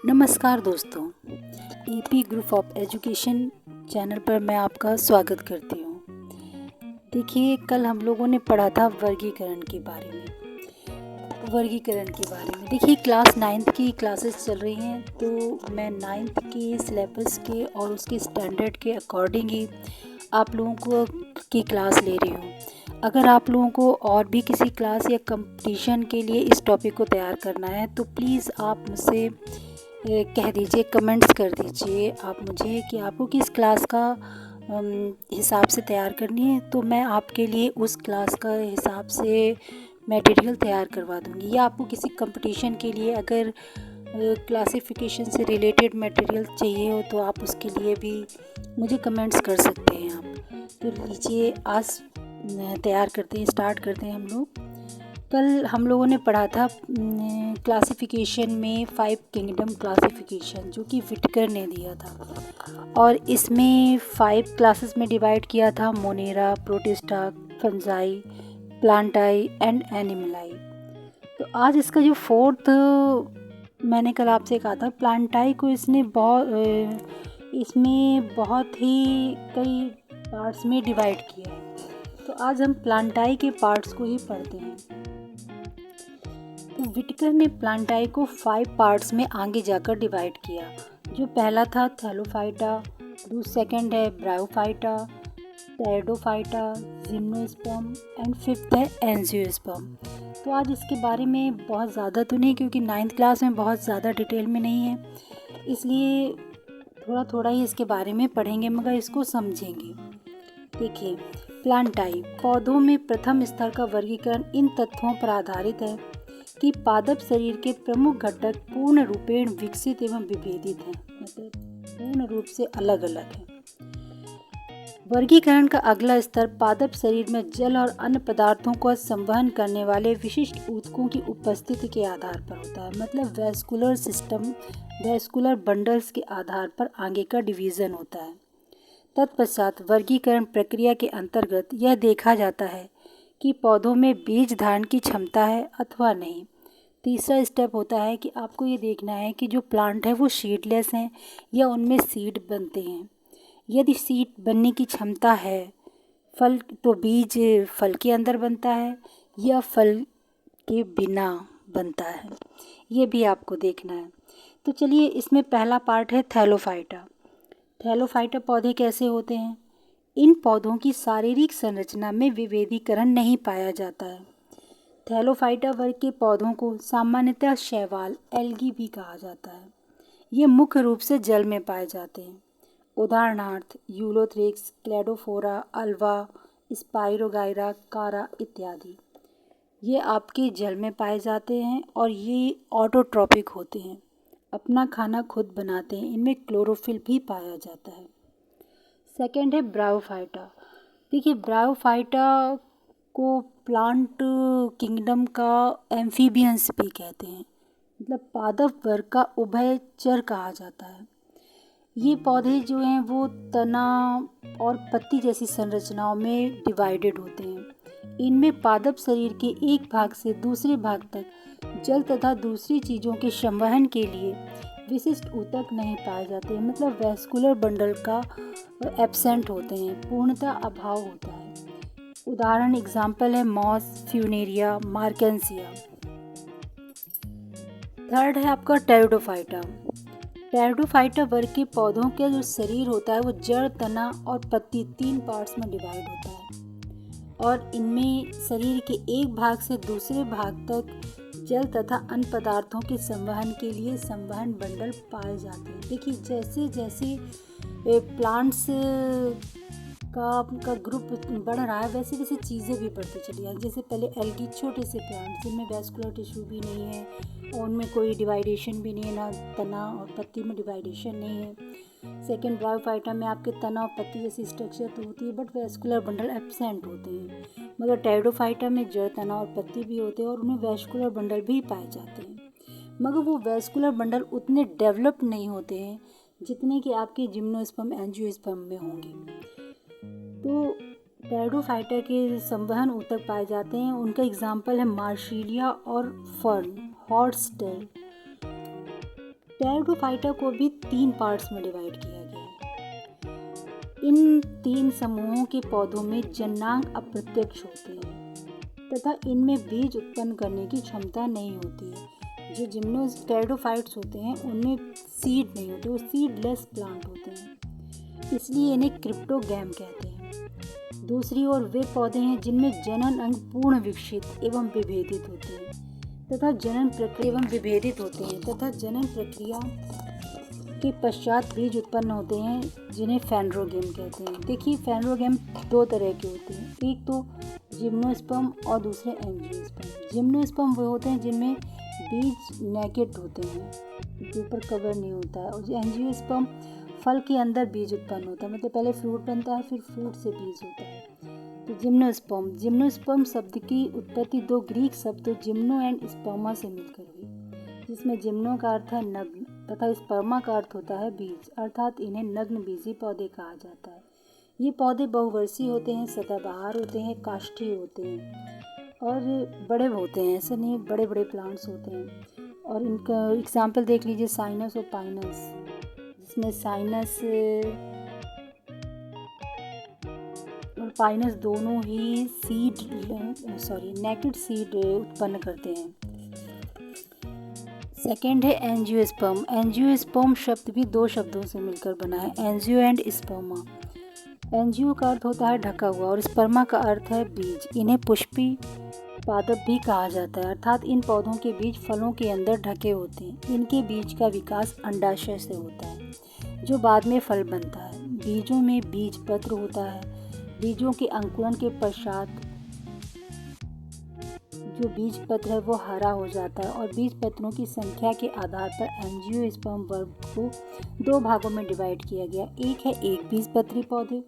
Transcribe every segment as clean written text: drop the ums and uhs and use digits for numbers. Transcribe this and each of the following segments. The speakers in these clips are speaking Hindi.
नमस्कार दोस्तों, AP group of education channel पर मैं आपका स्वागत करती हूँ। देखिए, कल हम लोगों ने पढ़ा था वर्गीकरण के बारे में। देखिए, क्लास 9th की क्लासेस चल रही हैं, तो मैं 9th के सिलेबस के और उसके स्टैंडर्ड के अकॉर्डिंग ही आप लोगों को की क्लास ले रही हूँ। अगर आप लोगों को और भी किसी क्लास या कंपटीशन के लिए इस टॉपिक को तैयार करना है तो प्लीज़ आप मुझसे कह दीजिए, कमेंट्स कर दीजिए आप मुझे कि आपको किस क्लास का हिसाब से तैयार करनी है, तो मैं आपके लिए उस क्लास का हिसाब से मटेरियल तैयार करवा दूँगी। या आपको किसी कंपटीशन के लिए अगर क्लासिफिकेशन से रिलेटेड मटेरियल चाहिए हो तो आप उसके लिए भी मुझे कमेंट्स कर सकते हैं आप। तो लीजिए, आज स्टार्ट करते हैं हम लोग। कल हम लोगों ने पढ़ा था क्लासिफिकेशन में 5 किंगडम क्लासिफिकेशन, जो कि विटकर ने दिया था, और इसमें 5 क्लासेस में डिवाइड किया था: Monera, Protista, Fungi, Plantae and Animalia. तो आज इसका जो 4th मैंने कल आपसे कहा था, प्लांटाई को इसमें बहुत ही कई पार्ट्स में डिवाइड किया है। तो आज हम प्लांटाई के पार्ट्स को ही पढ़ते हैं। तो विटकर ने प्लांटाई को 5 पार्ट्स में आगे जाकर डिवाइड किया। जो पहला था थैलोफाइटा, सेकंड है bryophyta, pteridophyta, gymnosperm and 5th है एंजियोस्पर्म। तो आज इसके बारे में बहुत ज़्यादा तो नहीं, क्योंकि 9th क्लास में बहुत ज़्यादा डिटेल में नहीं है, इसलिए थोड़ा थोड़ा ही इसके बारे में पढ़ेंगे, मगर इसको समझेंगे। देखिए, प्लांटाई पौधों में प्रथम स्तर का वर्गीकरण इन तथ्यों पर आधारित है कि पादप शरीर के प्रमुख घटक पूर्ण रूपेण विकसित एवं विभेदित हैं, मतलब पूर्ण रूप से अलग अलग हैं। वर्गीकरण का अगला स्तर पादप शरीर में जल और अन्य पदार्थों को संवहन करने वाले विशिष्ट ऊतकों की उपस्थिति के आधार पर होता है, मतलब वैस्कुलर बंडल्स के आधार पर आगे का डिवीज़न होता है। तत्पश्चात वर्गीकरण प्रक्रिया के अंतर्गत यह देखा जाता है कि पौधों में बीज धारण की क्षमता है अथवा नहीं। तीसरा स्टेप होता है कि आपको ये देखना है कि जो प्लांट है वो सीडलेस हैं या उनमें सीड बनते हैं। यदि सीड बनने की क्षमता है फल, तो बीज फल के अंदर बनता है या फल के बिना बनता है, ये भी आपको देखना है। तो चलिए, इसमें पहला पार्ट है थैलोफाइटा। थैलोफाइटा पौधे कैसे होते हैं? इन पौधों की शारीरिक संरचना में विभेदीकरण नहीं पाया जाता है। थैलोफाइटा वर्ग के पौधों को सामान्यतः शैवाल, एल्गी भी कहा जाता है। ये मुख्य रूप से जल में पाए जाते हैं। उदाहरणार्थ यूलोथ्रिक्स, क्लेडोफोरा, अल्वा, स्पाइरोगाइरा, कारा इत्यादि। ये आपके जल में पाए जाते हैं और ये ऑटोट्रॉपिक होते हैं, अपना खाना खुद बनाते हैं। इनमें क्लोरोफिल भी पाया जाता है। सेकेंड है ब्रायोफाइटा। देखिए, ब्रायोफाइटा को प्लांट किंगडम का एम्फीबियंस भी कहते हैं, मतलब पादप वर्ग का उभयचर कहा जाता है। ये पौधे जो हैं वो तना और पत्ती जैसी संरचनाओं में डिवाइडेड होते हैं। इनमें पादप शरीर के एक भाग से दूसरे भाग तक जल तथा दूसरी चीज़ों के संवहन के लिए विशिष्ट ऊतक नहीं पाए जाते हैं, मतलब वैस्कुलर बंडल का एब्सेंट होते हैं, पूर्णतः अभाव होता है। उदाहरण एग्जाम्पल है मॉस, फ्यूनेरिया, मार्केंसिया। थर्ड है आपका टेरिडोफाइटा। टेरिडोफाइटा वर्ग के पौधों का जो शरीर होता है वो जड़, तना और पत्ती 3 पार्ट्स में डिवाइड होता है, और इनमें शरीर के एक भाग से दूसरे भाग तक जल तथा अन्य पदार्थों के संवहन के लिए संवहन बंडल पाए जाते हैं। देखिए, जैसे जैसे प्लांट्स का ग्रुप बढ़ रहा है, वैसे वैसे चीज़ें भी बढ़ती चली हैं। जैसे पहले एल्गी, छोटे से प्लांट जिनमें वैस्कुलर टिश्यू भी नहीं है और उनमें कोई डिवाइडेशन भी नहीं है, ना तना और पत्ती में डिवाइडेशन नहीं है। सेकेंड ब्रायोफाइटा में आपके तना और पत्ती जैसी स्ट्रक्चर तो होती है, बट वैस्कुलर बंडल एब्सेंट होते हैं। मगर टेरिडोफाइटा में जड़, तना और पत्ती भी होते हैं और उनमें वैस्कुलर बंडल भी पाए जाते हैं, मगर वो वैस्कुलर बंडल उतने डेवलप नहीं होते हैं जितने कि आपके जिम्नोस्पर्म, एंजियोस्पर्म में होंगे। तो टेरिडोफाइटा के संवहन ऊतक पाए जाते हैं। उनका एग्जाम्पल है मार्शिलिया और फर्न, हॉर्सटेल। टेरिडोफाइटा को भी 3 पार्ट्स में डिवाइड किया गया है। इन 3 समूहों के पौधों में जन्नांग अप्रत्यक्ष होते हैं तथा इनमें बीज उत्पन्न करने की क्षमता नहीं होती है। जो टेरिडोफाइट्स होते हैं उनमें सीड नहीं होते, वो सीडलेस प्लांट होते हैं, इसलिए इन्हें क्रिप्टोगैम कहते हैं। दूसरी ओर वे पौधे हैं जिनमें जनन अंग पूर्ण विकसित एवं विभेदित होते हैं तथा जनन प्रक्रिया के पश्चात बीज उत्पन्न होते हैं, जिन्हें फेनरोगेम कहते हैं। देखिए, फेनरोगेम 2 तरह के होते हैं, एक तो जिम्नोस्पर्म और दूसरे एंजियोस्पर्म। जिम्नोस्पर्म वो होते हैं जिनमें बीज नेकेड होते हैं, जो ऊपर कवर नहीं होता है, और एंजियोस्पर्म फल के अंदर बीज उत्पन्न होता है, मतलब पहले फ्रूट बनता है फिर फ्रूट से बीज होता है। तो जिम्नोस्पर्म शब्द की उत्पत्ति 2 ग्रीक शब्दों जिम्नो एंड स्पर्मा से मिलकर हुई, जिसमें जिम्नो का अर्थ है नग्न तथा स्पर्मा का अर्थ होता है बीज, अर्थात इन्हें नग्न बीजी पौधे कहा जाता है। ये पौधे बहुवर्षीय होते हैं, सदाबहार होते हैं, काष्ठीय होते हैं और बड़े होते हैं, ऐसे नहीं, बड़े बड़े प्लांट्स होते हैं। और इनका एग्जाम्पल देख लीजिए, साइनस और पाइनस, जिसमें साइनस और पाइनस दोनों ही नेकेड सीड उत्पन्न करते हैं। सेकेंड है एंजियोस्पर्म। एंजियोस्पर्म शब्द भी 2 शब्दों से मिलकर बना है, एंजियो एंड स्पर्मा। एंजियो का अर्थ होता है ढका हुआ और स्पर्मा का अर्थ है बीज। इन्हें पुष्पी पादप भी कहा जाता है, अर्थात इन पौधों के बीज फलों के अंदर ढके होते हैं। इनके बीज का विकास अंडाशय से होता है, जो बाद में फल बनता है। बीजों में बीज पत्र होता है। बीजों के अंकुरण के पश्चात जो बीज पत्र है वो हरा हो जाता है और बीज पत्रों की संख्या के आधार पर एंजियोस्पर्म वर्ग को 2 भागों में डिवाइड किया गया। एक है एक बीजपत्री पौधे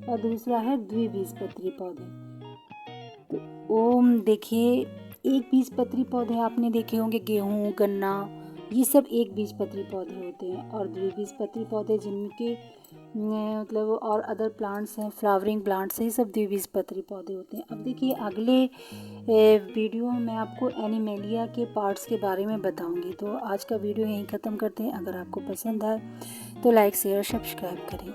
और दूसरा है द्विबीजपत्री पौधे। तो देखिए, एक बीजपत्री पौधे आपने देखे होंगे, गेहूँ, गन्ना, ये सब एक बीजपत्री पौधे होते हैं, और द्विबीजपत्री पौधे जिनके मतलब और अदर प्लांट्स हैं, फ्लावरिंग प्लांट्स हैं, ये सब द्विबीजपत्री पौधे होते हैं। अब देखिए, अगले वीडियो में मैं आपको एनिमेलिया के पार्ट्स के बारे में बताऊंगी। तो आज का वीडियो यहीं ख़त्म करते हैं। अगर आपको पसंद आए तो लाइक शेयर सब्सक्राइब करें।